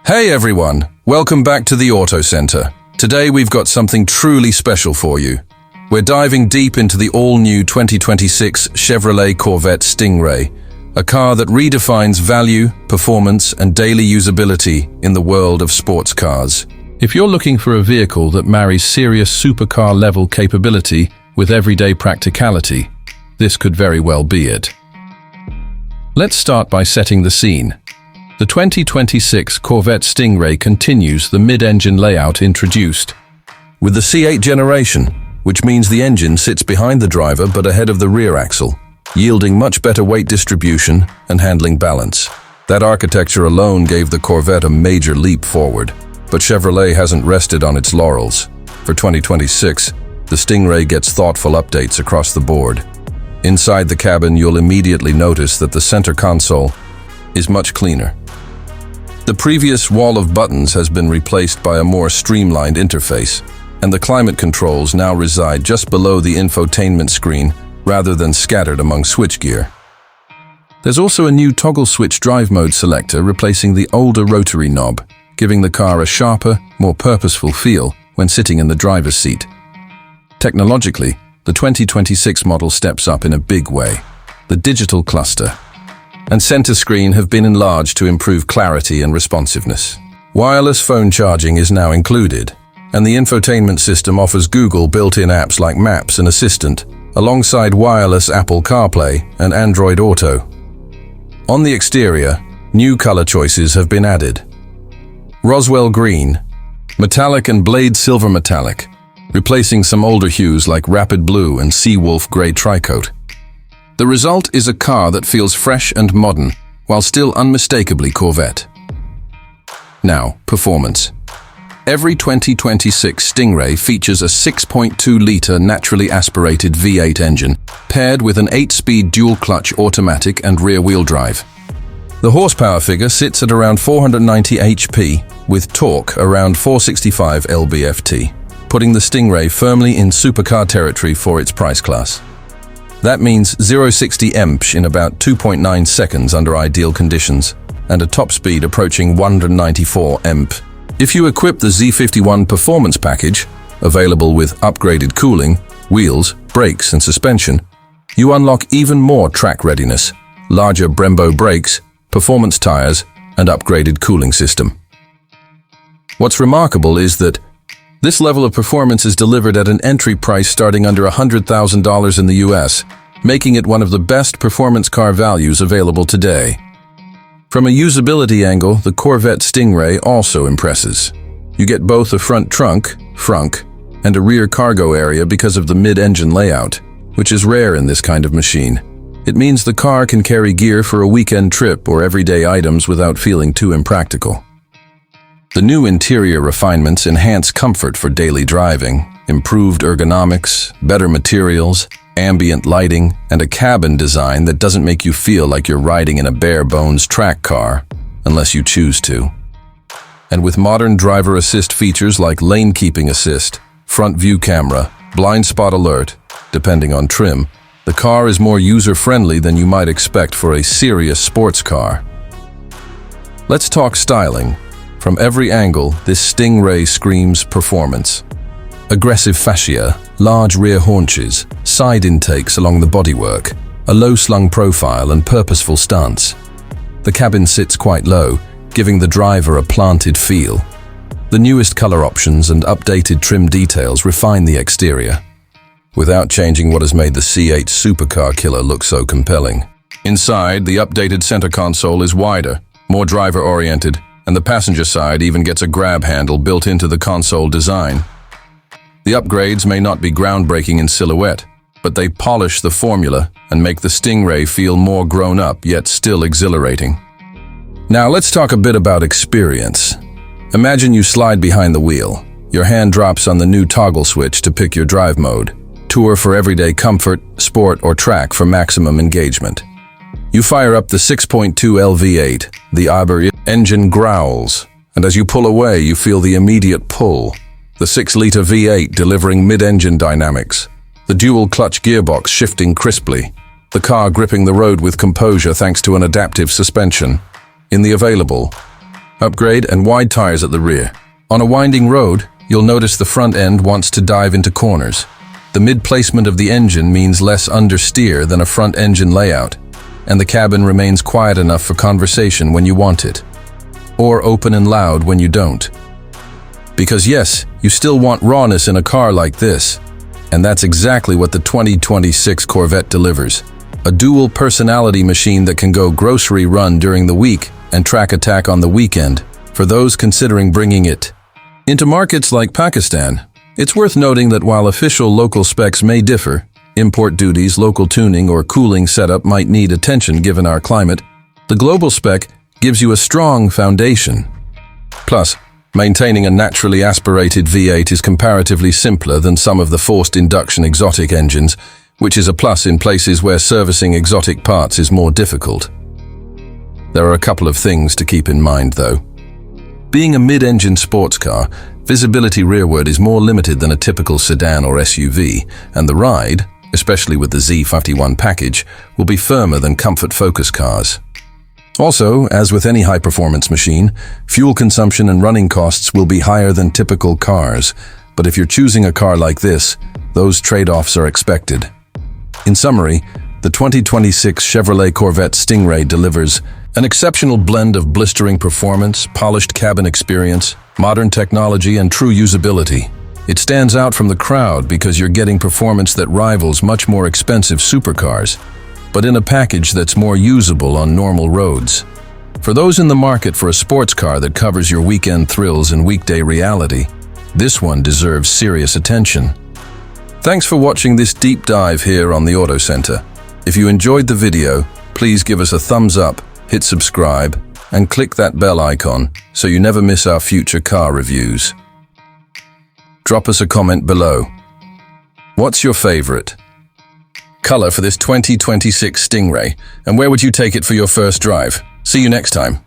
Hey everyone, welcome back to the Auto Center. Today we've got something truly special for you. We're diving deep into the all-new 2026 Chevrolet Corvette Stingray, a car that redefines value, performance, and daily usability in the world of sports cars. If you're looking for a vehicle that marries serious supercar-level capability with everyday practicality, this could very well be it. Let's start by setting the scene. The 2026 Corvette Stingray continues the mid-engine layout introduced, with the C8 generation, which means the engine sits behind the driver but ahead of the rear axle, yielding much better weight distribution and handling balance. That architecture alone gave the Corvette a major leap forward, but Chevrolet hasn't rested on its laurels. For 2026, the Stingray gets thoughtful updates across the board. Inside the cabin, you'll immediately notice that the center console is much cleaner. The previous wall of buttons has been replaced by a more streamlined interface, and the climate controls now reside just below the infotainment screen rather than scattered among switchgear. There's also a new toggle switch drive mode selector replacing the older rotary knob, giving the car a sharper, more purposeful feel when sitting in the driver's seat. Technologically, the 2026 model steps up in a big way. The digital cluster and center screen have been enlarged to improve clarity and responsiveness. Wireless phone charging is now included, and the infotainment system offers Google built-in apps like Maps and Assistant, alongside wireless Apple CarPlay and Android Auto. On the exterior, new color choices have been added. Roswell Green, Metallic and Blade Silver Metallic, replacing some older hues like Rapid Blue and Seawolf Grey Tricoat. The result is a car that feels fresh and modern, while still unmistakably Corvette. Now, performance. Every 2026 Stingray features a 6.2-liter naturally aspirated V8 engine, paired with an 8-speed dual-clutch automatic and rear-wheel drive. The horsepower figure sits at around 490 HP, with torque around 465 lb-ft, putting the Stingray firmly in supercar territory for its price class. That means 0-60 mph in about 2.9 seconds under ideal conditions, and a top speed approaching 194 mph. If you equip the Z51 Performance Package, available with upgraded cooling, wheels, brakes, and suspension, you unlock even more track readiness, larger Brembo brakes, performance tires, and upgraded cooling system. What's remarkable is that this level of performance is delivered at an entry price starting under $100,000 in the US, making it one of the best performance car values available today. From a usability angle, the Corvette Stingray also impresses. You get both a front trunk, and a rear cargo area because of the mid-engine layout, which is rare in this kind of machine. It means the car can carry gear for a weekend trip or everyday items without feeling too impractical. The new interior refinements enhance comfort for daily driving, improved ergonomics, better materials, ambient lighting, and a cabin design that doesn't make you feel like you're riding in a bare-bones track car, unless you choose to. And with modern driver assist features like lane keeping assist, front view camera, blind spot alert, depending on trim, the car is more user-friendly than you might expect for a serious sports car. Let's talk styling. From every angle, this Stingray screams performance. Aggressive fascia, large rear haunches, side intakes along the bodywork, a low-slung profile and purposeful stance. The cabin sits quite low, giving the driver a planted feel. The newest color options and updated trim details refine the exterior, without changing what has made the C8 supercar killer look so compelling. Inside, the updated center console is wider, more driver-oriented, and the passenger side even gets a grab handle built into the console design. The upgrades may not be groundbreaking in silhouette, but they polish the formula and make the Stingray feel more grown up yet still exhilarating. Now let's talk a bit about experience. Imagine you slide behind the wheel. Your hand drops on the new toggle switch to pick your drive mode. Tour for everyday comfort, sport, or track for maximum engagement. You fire up the 6.2 V8, the Aber engine growls, and as you pull away, you feel the immediate pull. The 6-liter V8 delivering mid-engine dynamics, the dual-clutch gearbox shifting crisply, the car gripping the road with composure thanks to an adaptive suspension. In the available, upgrade and wide tires at the rear. On a winding road, you'll notice the front end wants to dive into corners. The mid-placement of the engine means less understeer than a front engine layout, and the cabin remains quiet enough for conversation when you want it, or open and loud when you don't. Because yes, you still want rawness in a car like this, and that's exactly what the 2026 Corvette delivers. A dual personality machine that can go grocery run during the week and track attack on the weekend for those considering bringing it into markets like Pakistan. It's worth noting that while official local specs may differ, import duties, local tuning, or cooling setup might need attention given our climate, the global spec gives you a strong foundation. Plus, maintaining a naturally aspirated V8 is comparatively simpler than some of the forced induction exotic engines, which is a plus in places where servicing exotic parts is more difficult. There are a couple of things to keep in mind though. Being a mid-engine sports car, visibility rearward is more limited than a typical sedan or SUV, and the ride, especially with the Z51 package, will be firmer than comfort-focused cars. Also, as with any high-performance machine, fuel consumption and running costs will be higher than typical cars, but if you're choosing a car like this, those trade-offs are expected. In summary, the 2026 Chevrolet Corvette Stingray delivers an exceptional blend of blistering performance, polished cabin experience, modern technology, and true usability. It stands out from the crowd because you're getting performance that rivals much more expensive supercars, but in a package that's more usable on normal roads. For those in the market for a sports car that covers your weekend thrills and weekday reality, this one deserves serious attention. Thanks for watching this deep dive here on the Auto Center. If you enjoyed the video, please give us a thumbs up, hit subscribe, and click that bell icon so you never miss our future car reviews. Drop us a comment below. What's your favorite color for this 2026 Stingray, and where would you take it for your first drive? See you next time.